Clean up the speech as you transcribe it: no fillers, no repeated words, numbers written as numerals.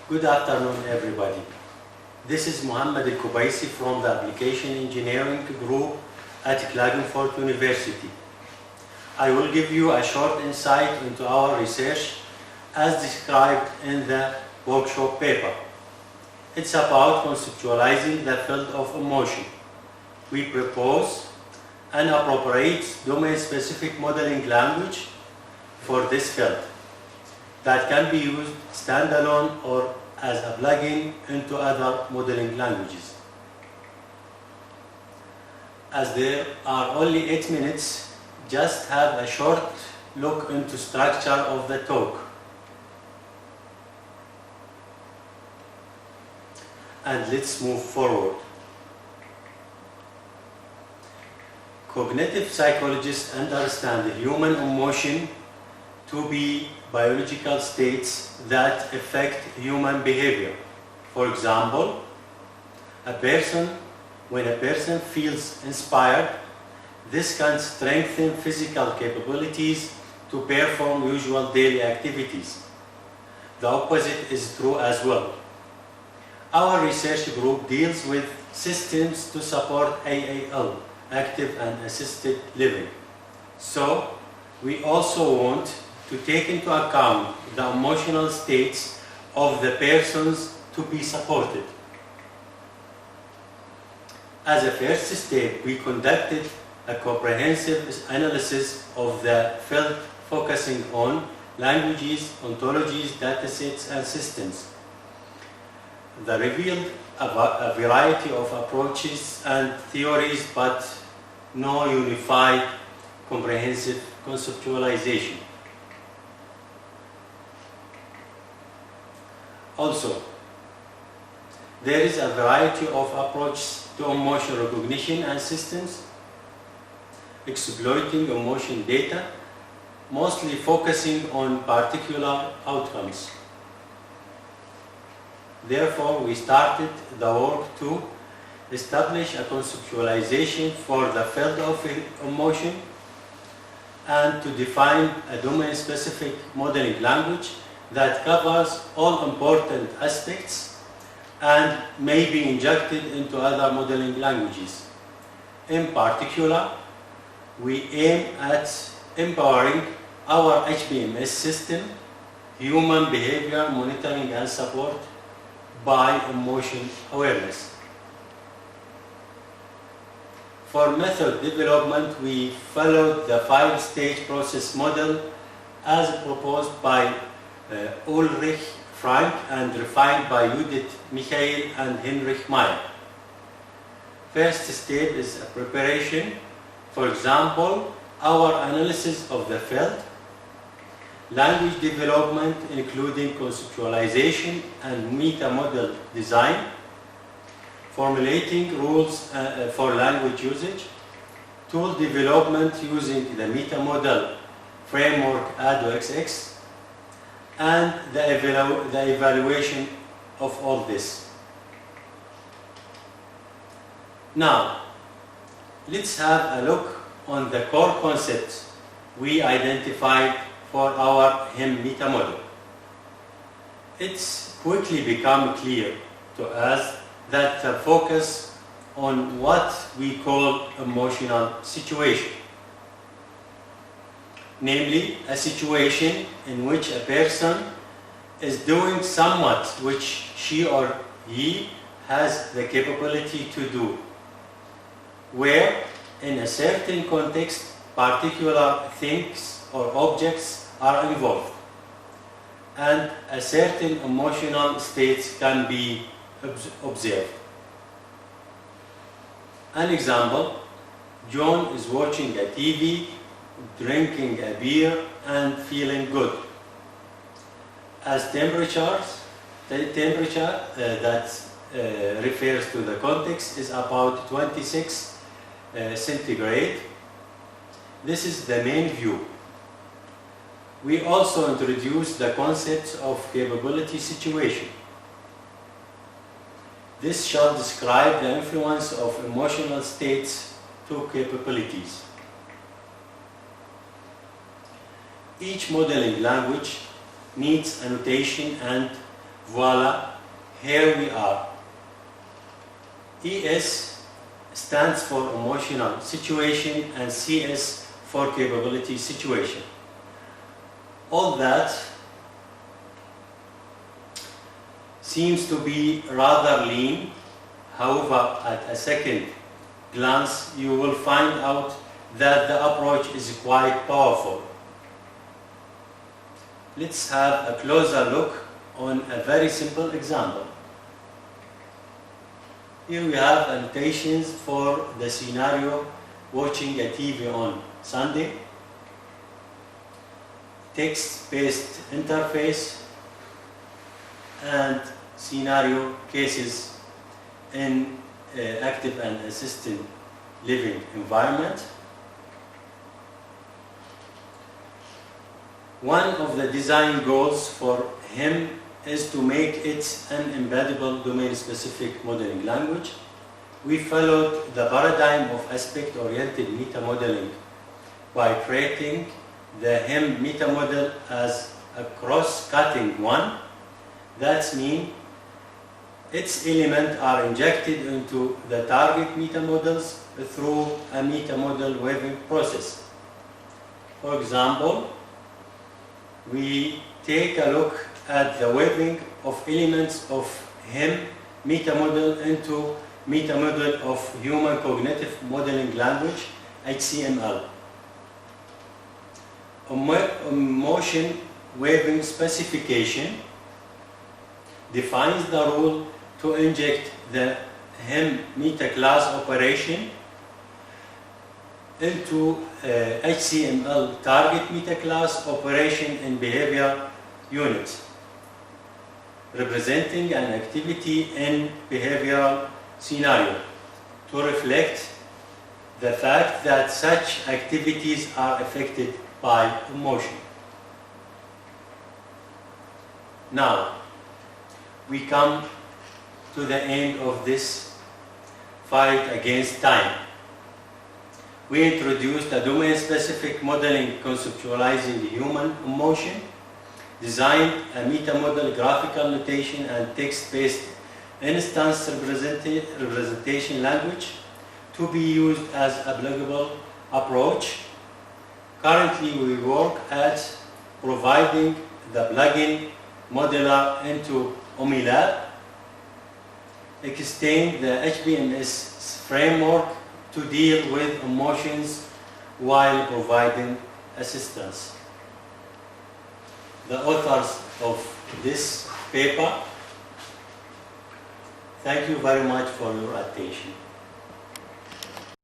Good afternoon, everybody. This is Mohammed Elkobaisi from the Application Engineering Group at Klagenfurt University. I will give you a short insight into our research as described in the workshop paper. It's about conceptualizing the field of emotion. We propose an appropriate domain-specific modeling language for this field that can be used standalone or as a plugin into other modeling languages. As there are only 8 minutes, just have a short look into structure of the talk. And let's move forward. Cognitive psychologists understand human emotion to be biological states that affect human behavior. For example, when a person feels inspired, this can strengthen physical capabilities to perform usual daily activities. The opposite is true as well. Our research group deals with systems to support AAL, active and assisted living. So, we also want to take into account the emotional states of the persons to be supported. As a first step, we conducted a comprehensive analysis of the field focusing on languages, ontologies, datasets, and systems. They revealed a variety of approaches and theories, but no unified, comprehensive conceptualization. Also, there is a variety of approaches to emotion recognition and systems, exploiting emotion data, mostly focusing on particular outcomes. Therefore, we started the work to establish a conceptualization for the field of emotion and to define a domain-specific modeling language that covers all important aspects and may be injected into other modeling languages. In particular, we aim at empowering our HBMS system, human behavior monitoring and support, by emotion awareness. For method development, we followed the 5-stage process model as proposed by Ulrich Frank and refined by Judith Michael and Heinrich Mayr. First step is a preparation. For example, our analysis of the field, language development including conceptualization and meta-model design, formulating rules for language usage, tool development using the meta-model framework ADOXX, and the evaluation of all this. Now, let's have a look on the core concepts we identified for our HEM meta model. It's quickly become clear to us that the focus on what we call emotional situation, namely a situation in which a person is doing somewhat which she or he has the capability to do, where in a certain context particular things or objects are involved and a certain emotional states can be observed. An example, John is watching a TV, drinking a beer and feeling good. As temperature that refers to the context is about 26 centigrade. This is the main view. We also introduced the concept of capability situation. This shall describe the influence of emotional states to capabilities. Each modeling language needs annotation and Voila, here we are. ES stands for emotional situation and CS for capability situation. All that seems to be rather lean. However, at a second glance, you will find out that the approach is quite powerful. Let's have a closer look on a very simple example. Here we have annotations for the scenario watching a TV on Sunday, text-based interface, and scenario cases in active and assisted living environment. One of the design goals for him is to make it an embeddable domain-specific modeling language. We followed the paradigm of aspect-oriented meta-modeling by creating the HIM meta-model as a cross-cutting one. That means its elements are injected into the target meta-models through a meta-model weaving process. For example, we take a look at the weaving of elements of HIM meta-model into meta-model of Human Cognitive Modeling Language, HCML. Emotion weaving specification defines the rule to inject the HIM meta-class operation into HCML target meta-class operation in behavior unit, representing an activity in behavioral scenario to reflect the fact that such activities are affected by emotion. Now, we come to the end of this fight against time. We introduced a domain-specific modeling conceptualizing the human emotion, designed a meta-model graphical notation and text-based instance representation language to be used as applicable approach. Currently, we work at providing the plugin modeler into OmniLab, extend the HBMS framework to deal with emotions while providing assistance. The authors of this paper, thank you very much for your attention.